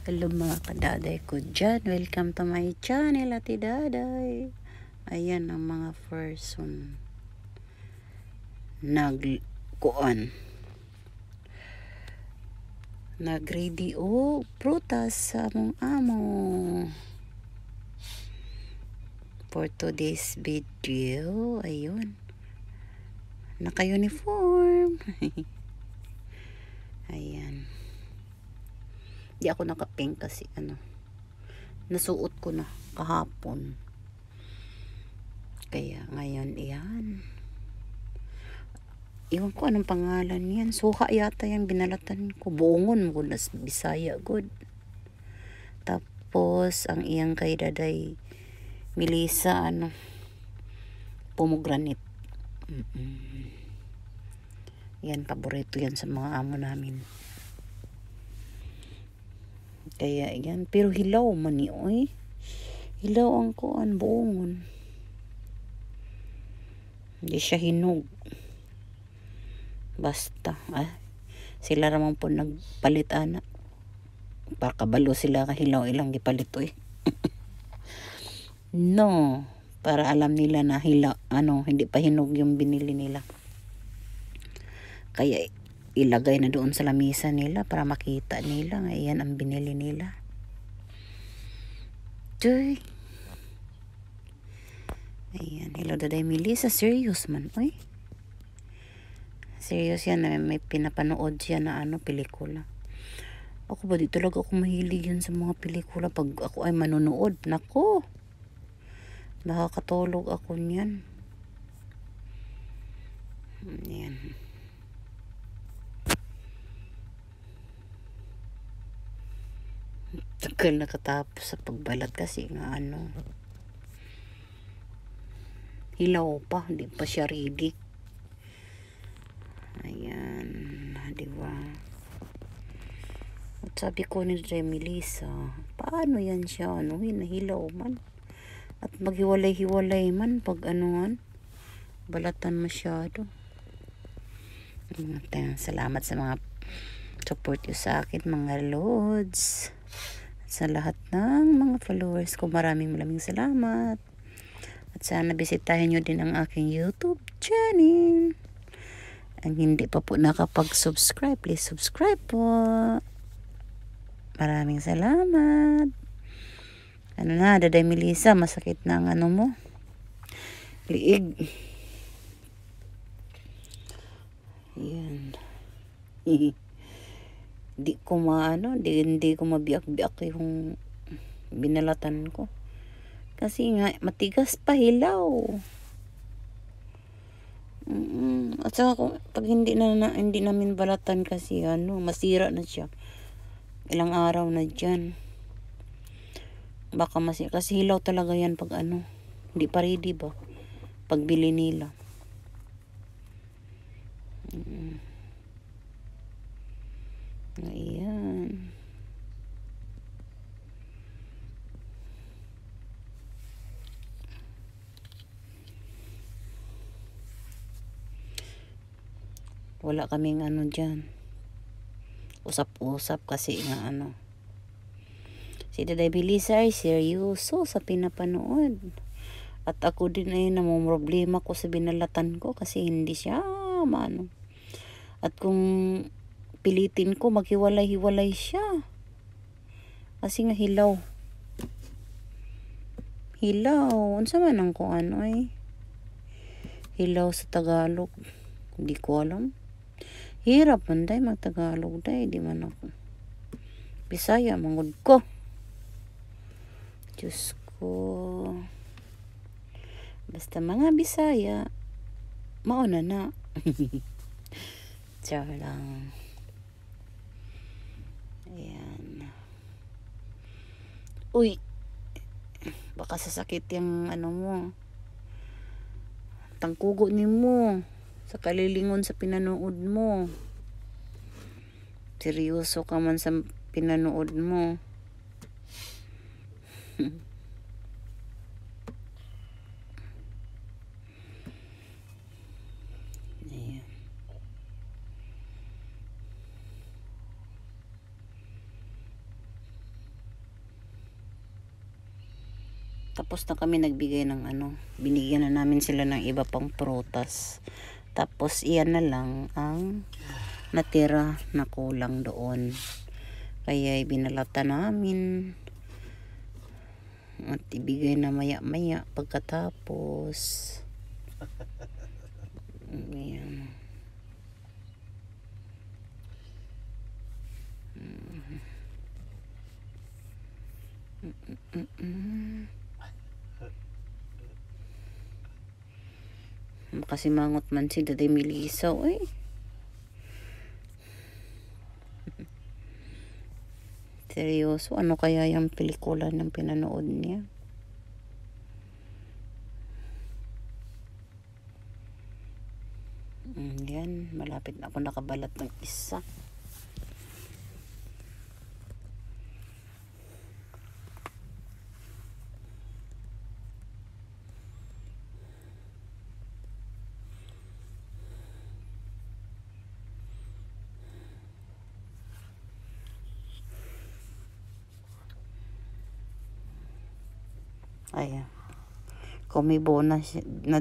Hello mga kadaday ko dyan. Welcome to my channel, Ate Daday. Ayan ang mga person nag-ready o prutas sa among amo for today's video. Ayun, naka-uniform. Ayan, di ako naka-pink kasi nasuot ko na kahapon, kaya ngayon iyan. Iwan ko anong pangalan yan. Suha yata yung binalatan ko. Buongon mo na Bisaya good. Tapos ang iyang kay Daday Melissa pomegranate. Yan, paborito yan sa mga amo namin. Kaya yan, pero hilaw man ni oy. Hilaw ang kuan buongon. Hindi siya hinog. Basta sila ramang po nagpalit para kabalo sila kahilaw ilang gipalit no, para alam nila na hilaw hindi pa hinog yung binili nila, kaya ilagay na doon sa lamesa nila para makita nila nga iyan ang binili nila. Tuy. Ayan, hello Daday Melissa, serious man oy. Serious yan na may pinapanood siya na pelikula. Ako ba di talaga ako mahilig yan sa mga pelikula. Pag ako ay manonood, nako, nakakatulog ako niyan. Yan. Tagal nakatapos sa pagbalat kasi nga hilaw pa, hindi pa siya ready. Ayan, diba? At sabi ko ni Melissa, paano yan siya hinahilaw man at maghiwalay-hiwalay man pag balatan masyado. Salamat sa mga support nyo sa akin mga lods, sa lahat ng mga followers ko. Maraming salamat. At sana bisitahin nyo din ang aking YouTube channel. Ang hindi pa po nakapag-subscribe, please subscribe po. Maraming salamat. Daday Melissa, masakit na ang mo? Liig. Ayan. Hindi ko mabiyak-biyak yung binalatan ko. Kasi nga, matigas pa, hilaw. At saka pag hindi namin balatan kasi masira na siya. Ilang araw na dyan. Baka masira. Kasi hilaw talaga yan pag hindi pa ready ba? Pagbili nila. Ayan. Wala kaming dyan. Usap-usap kasi nga si Daday Melissa ay seryoso sa pinapanood. At ako din ay namumroblema ko sa binalatan ko kasi hindi siya At kung pilitin ko, maghiwalay-hiwalay siya. Kasi nga hilaw. Unsa man ang hilaw sa Tagalog. Hindi ko alam. Hirap man day magtagalog day, di man ako. Bisaya mangod ko. Diyos ko. Basta mga Bisaya, mauna na. Char lang. Ayan. Uy, baka sasakit yung mo. Tangkugo ni mo. Sa kalilingon sa pinanood mo. Seryoso ka man sa pinanood mo. Ayan. Tapos na kami nagbigay ng binigyan na namin sila ng iba pang prutas. Tapos iyan na lang ang natira na kulang doon. Kaya ibinalata namin. At ibigay na maya-maya pagkatapos. Ayan. Kasi mangot man si Daday Milisaw seryoso, ano kaya yung pelikula ng pinanood niya? Yan, malapit na ako nakabalat ng isa. Ayan. Kumibo na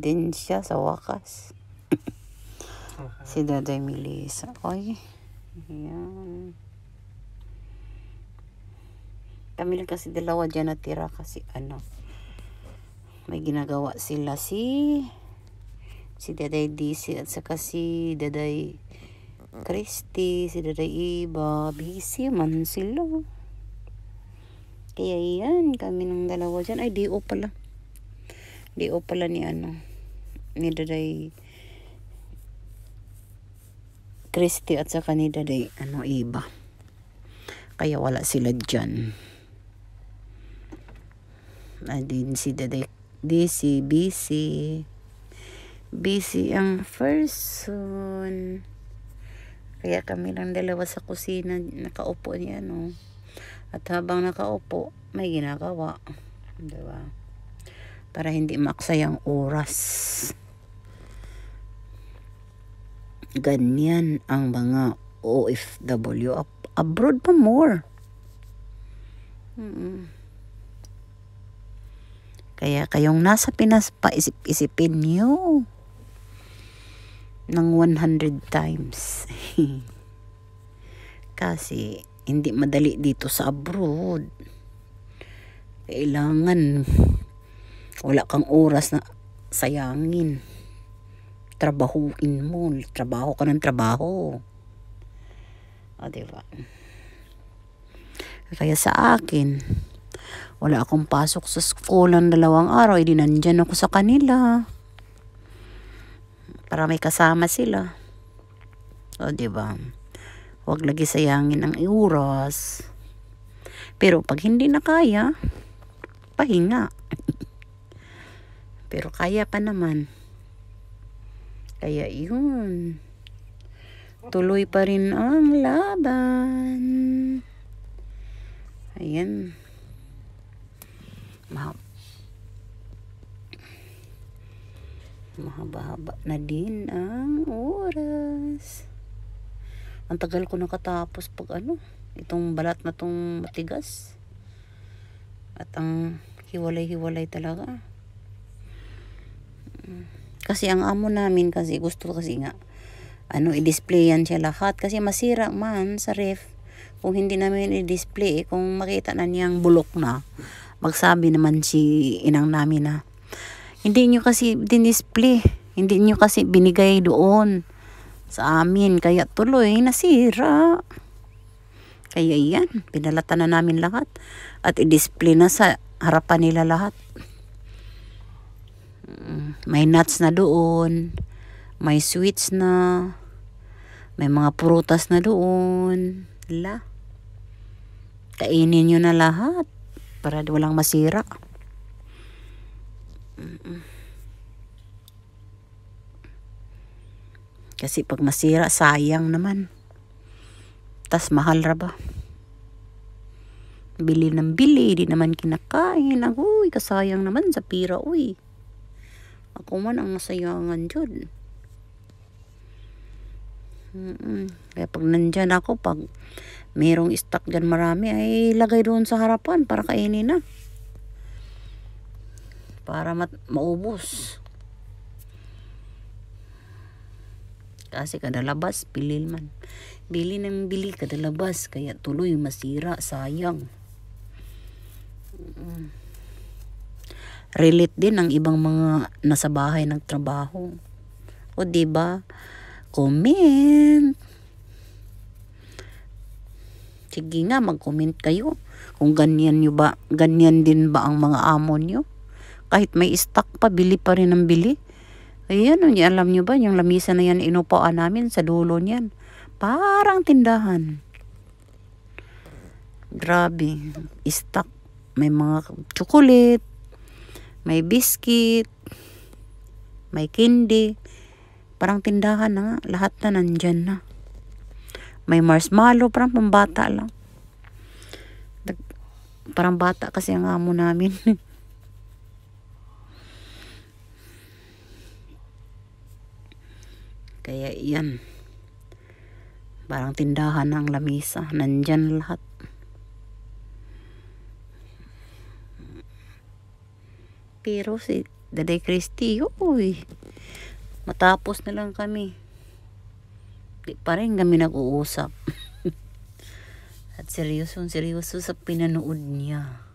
din siya sa wakas. Si Daday Melissa. Ayan. Kami lang kasi dalawa dyan natira kasi may ginagawa sila si Daday DC at saka si Daday Christy, si Daday Iba. Busy man sila. Kaya yan, kami ng dalawa dyan. Ay, D.O. pala. D.O. pala ni ni Daday Christy at saka ni Daday Iba. Kaya wala sila dyan. Din si Daday DC, busy ang person. Kaya kami lang dalawa sa kusina nakaupo niya At habang nakaupo, may ginagawa. Diba? Para hindi maksayang oras. Ganyan ang mga OFW. Abroad pa more. Kaya kayong nasa Pinas pa, isipin nyo ng 100 times. Kasi hindi madali dito sa abroad. Kailangan wala kang oras na sayangin. Trabahuin mo. Trabaho ka ng trabaho. Diba? Kaya sa akin, wala akong pasok sa school ng 2 araw. Hindi nandyan ako sa kanila. Para may kasama sila. Diba? Huwag lagi sayangin ang oras. Pero pag hindi na kaya, pahinga. Pero kaya pa naman. Kaya yun. Tuloy pa rin ang laban. Ayan. Mahaba-haba na din ang oras. Ang tagal ko nakatapos pag itong balat na tong matigas. At ang hiwalay-hiwalay talaga. Kasi ang amo namin kasi gusto kasi nga i-display yan siya lahat. Kasi masira man sa ref. Kung hindi namin i-display, kung makita na niyang bulok na, magsabi naman si inang namin na, hindi nyo kasi din-display. Hindi nyo kasi binigay doon sa amin, kaya tuloy nasira. Kaya yan, pinalata na namin lahat at i-display na sa harapan nila lahat. May nuts na doon, may sweets na, may mga prutas na doon. Kainin nyo na lahat para walang masira. Kasi pag masira, sayang naman. Tas mahal ra ba? Bili ng bili, di naman kinakain. Uy, kasayang naman sa pira, uy. Ako man ang nasayangan dyan. Kaya pag nandyan ako, pag merong stock dyan marami, ay lagay doon sa harapan para kainin na. para maubos. Kasi kada labas bili man. Bili ng bili kada labas kaya tuloy masira, sayang. Relate din ang ibang mga nasa bahay nagtrabaho. O diba? Comment. Sige nga, mag-comment kayo. Kung ganyan din ba ang mga amo nyo? Kahit may stock pa, bili pa rin ng bili. Ayan, alam nyo ba, yung lamisa na yan, inupaan namin sa dulo niyan. Parang tindahan. Grabe. Stock. May mga chocolate, may biscuit, may candy. Parang tindahan na nga. Lahat na nandyan na. May marshmallow, parang pambata lang. Parang bata kasi ang amo namin. Kaya yan. Parang tindahan ng lamisa. Nandyan lahat. Pero si Daday Christy, uy, matapos na lang kami. Di pa rin kami nag-uusap. At seryoso sa pinanood niya.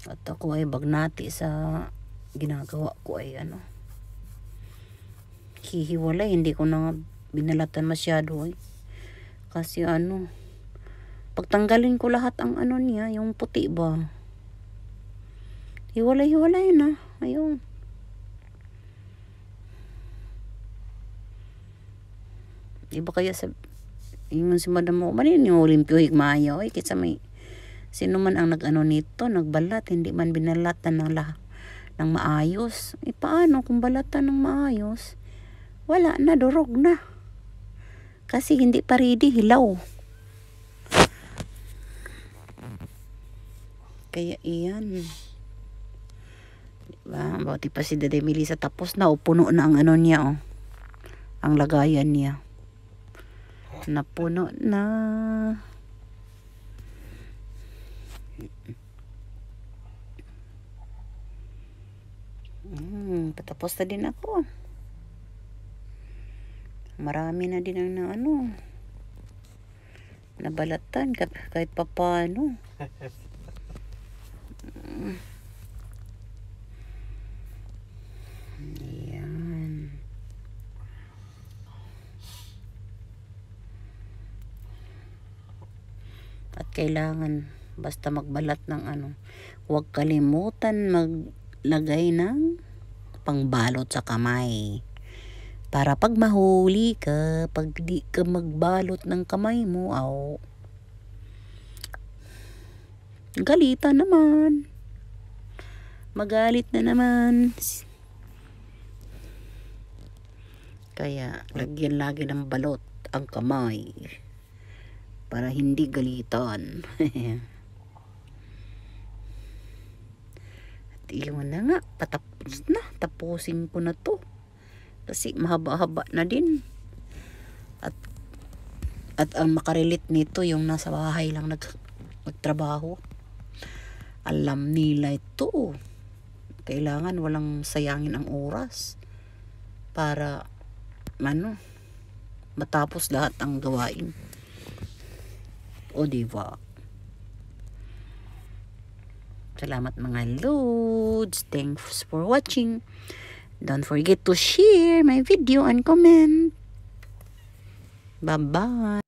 At ako ay bagnati sa ginagawa ko ay hihiwalay. Hindi ko na binalatan masyado kasi pagtanggalin ko lahat ang niya, yung puti ba, hiwalay na. Ayun. Iba kaya yung si madam mo manin yung Olimpio higmaya kitsa may sino man ang nito, nagbalat, hindi man binalatan ng maayos. Paano kung balatan ng maayos? Wala na, durog na. Kasi hindi pa ready, hilaw. Kaya iyan. Diba? Bawati pa si Daday Melissa tapos na, puno na ang niya, ang lagayan niya. Napuno na. Patapos na din ako. Marami na din ang nabalatan kahit papano. Ayan. At kailangan basta magbalat ng huwag kalimutan maglagay ng pangbalot sa kamay. Para pag mahuli ka, pag di ka magbalot ng kamay mo, galitan naman. Magalit na naman. Kaya lagyan lagi ng balot ang kamay para hindi galitan. At iyon na nga, patapos na. Tapusin ko na to. Kasi mahaba-haba na din. At ang makarelate nito yung nasa bahay lang nagtrabaho. Alam nila ito. Kailangan walang sayangin ang oras para matapos lahat ang gawain. O diba? Salamat mga loads. Thanks for watching. Don't forget to share my video and comment. Bye-bye.